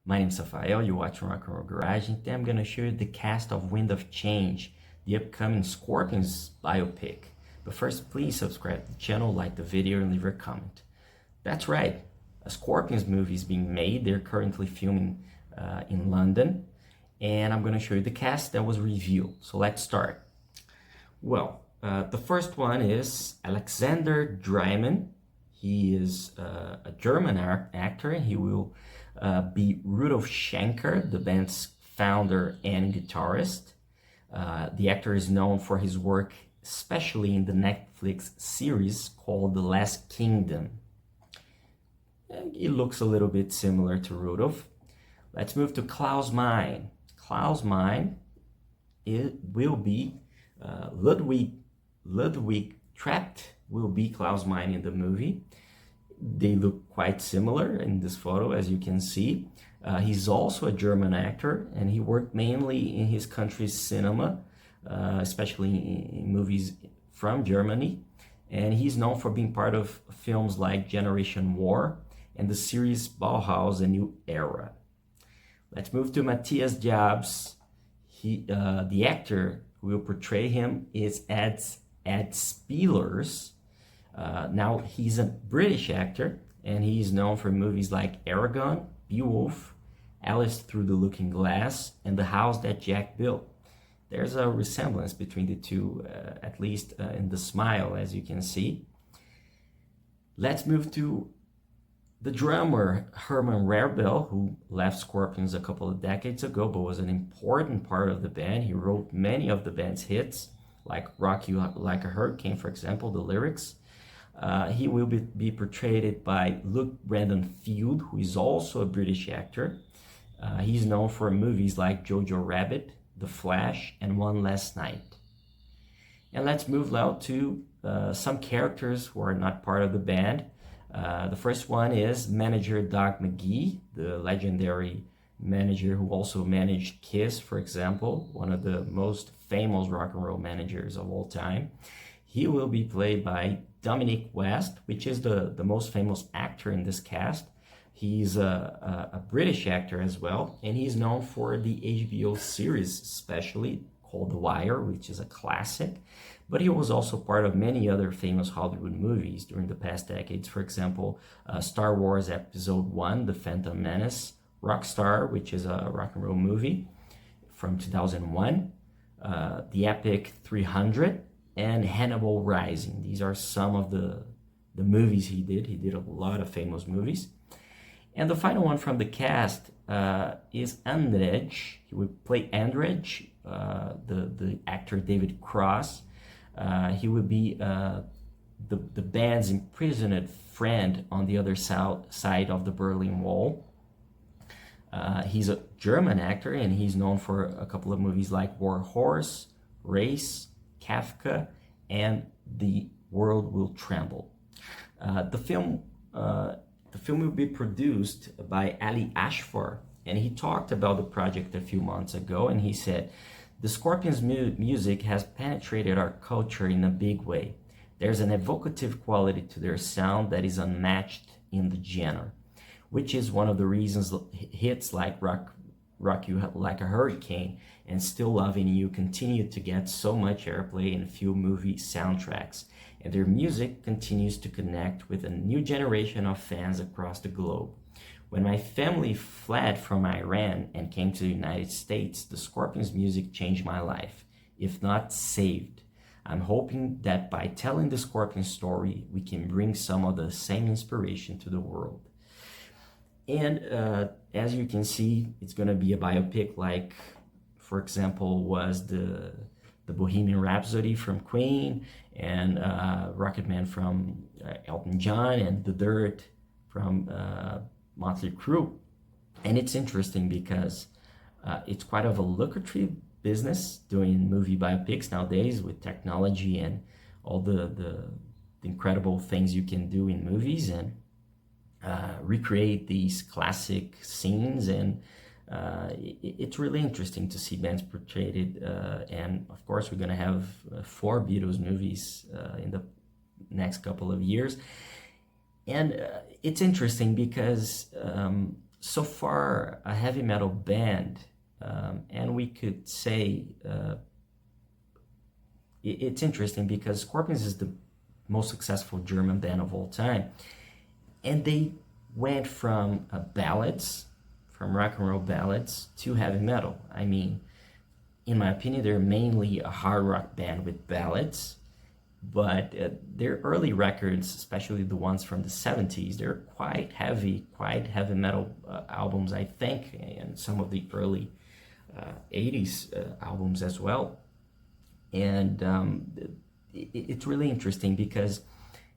My name is Rafael, you're watching Rock and Roll Garage, and today I'm going to show you the cast of Wind of Change, the upcoming Scorpions biopic. But first, please subscribe to the channel, like the video, and leave a comment. That's right, a Scorpions movie is being made. They're currently filming in London, and I'm going to show you the cast that was revealed. So let's start. Well, the first one is Alexander Dreymon. He is a German actor. He will be Rudolf Schenker, the band's founder and guitarist. The actor is known for his work, especially in the Netflix series called The Last Kingdom. He looks a little bit similar to Rudolf. Let's move to Klaus Meine. Klaus Meine, it will be Ludwig Trepte will be Klaus Meine in the movie. They look quite similar in this photo, as you can see. He's also a German actor, and he worked mainly in his country's cinema, especially in movies from Germany. And he's known for being part of films like Generation War and the series Bauhaus: A New Era. Let's move to Matthias. The actor who will portray him is Ed Speelers. Now, he's a British actor, and he's known for movies like Aragon, Beowulf, Alice Through the Looking Glass, and The House That Jack Built. There's a resemblance between the two, at least in the smile, as you can see. Let's move to the drummer, Herman Rarebell, who left Scorpions a couple of decades ago, but was an important part of the band. He wrote many of the band's hits, like Rock You Like a Hurricane, for example, the lyrics. He will be portrayed by Luke Brandon Field, who is also a British actor. He's known for movies like Jojo Rabbit, The Flash, and One Last Night. And let's move now to some characters who are not part of the band. The first one is manager Doug McGhee, the legendary manager who also managed Kiss, for example, one of the most famous rock and roll managers of all time. He will be played by Dominic, which is the most famous actor in this cast. He's a British actor as well, and he's known for the HBO series, especially called The Wire, which is a classic. But he was also part of many other famous Hollywood movies during the past decades. For example, Star Wars Episode 1, The Phantom Menace, Rockstar, which is a rock and roll movie from 2001, the epic 300, and Hannibal Rising. These are some of the movies he did. He did a lot of famous movies. And the final one from the cast is Andrej. He will play Andrej, the actor David Kross. He will be the band's imprisoned friend on the other side of the Berlin Wall. He's a German actor, and he's known for a couple of movies like War Horse, Race, Kafka, and The World Will Tremble. The film will be produced by Ali Ashfar, and he talked about the project a few months ago, and he said, "The Scorpions' music has penetrated our culture in a big way. There's an evocative quality to their sound that is unmatched in the genre, which is one of the reasons hits like Rock You Like a Hurricane and Still Loving You continue to get so much airplay in film movie soundtracks, and their music continues to connect with a new generation of fans across the globe. When my family fled from Iran and came to the United States, the Scorpions' music changed my life, if not saved. I'm hoping that by telling the Scorpions story, we can bring some of the same inspiration to the world." And as you can see, it's going to be a biopic like, for example, was the Bohemian Rhapsody from Queen, and Rocket Man from Elton John, and The Dirt from Motley Crue. And it's interesting because it's quite of a lucrative business doing movie biopics nowadays with technology and all the incredible things you can do in movies and recreate these classic scenes. And it's really interesting to see bands portrayed. And of course, we're going to have 4 Beatles movies in the next couple of years. And it's interesting because so far a heavy metal band, and we could say it's interesting because Scorpions is the most successful German band of all time, and they went from ballads, from rock and roll ballads, to heavy metal. I mean, in my opinion, they're mainly a hard rock band with ballads, but their early records, especially the ones from the 70s, they're quite heavy metal albums, I think, and some of the early 80s albums as well. And it's really interesting because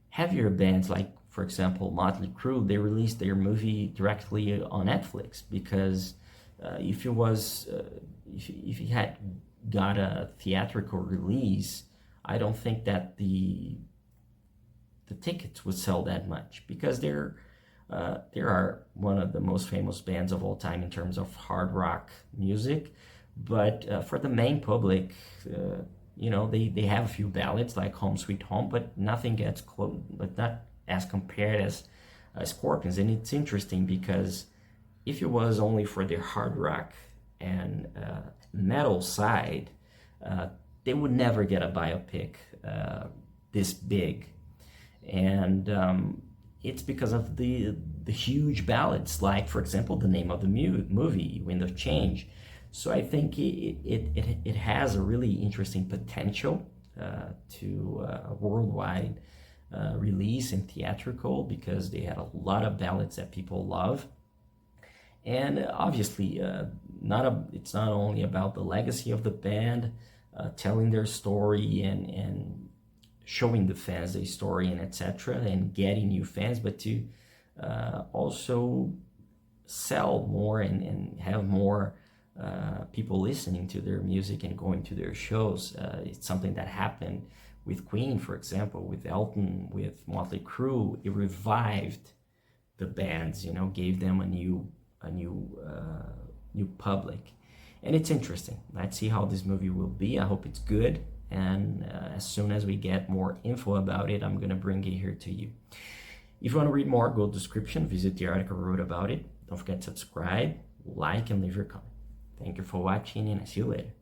heavier bands like, for example, Motley Crue, they released their movie directly on Netflix because if he had got a theatrical release, I don't think that the tickets would sell that much, because they are one of the most famous bands of all time in terms of hard rock music. But for the main public, they have a few ballads like Home Sweet Home, but nothing gets close, but not as compared as Scorpions. And it's interesting because if it was only for their hard rock and metal side, they would never get a biopic this big. And it's because of the huge ballads, like, for example, the name of the movie, Wind of Change. So I think it has a really interesting potential to a worldwide release in theatrical, because they had a lot of ballads that people love. And obviously, it's not only about the legacy of the band, telling their story and showing the fans their story and etc. and getting new fans, but to also sell more and have more people listening to their music and going to their shows. It's something that happened with Queen, for example, with Elton, with Motley Crue. It revived the bands, gave them a new public. And it's interesting. Let's see how this movie will be. I hope it's good. And as soon as we get more info about it, I'm going to bring it here to you. If you want to read more, go to the description, visit the article I wrote about it. Don't forget to subscribe, like, and leave your comment. Thank you for watching, and I'll see you later.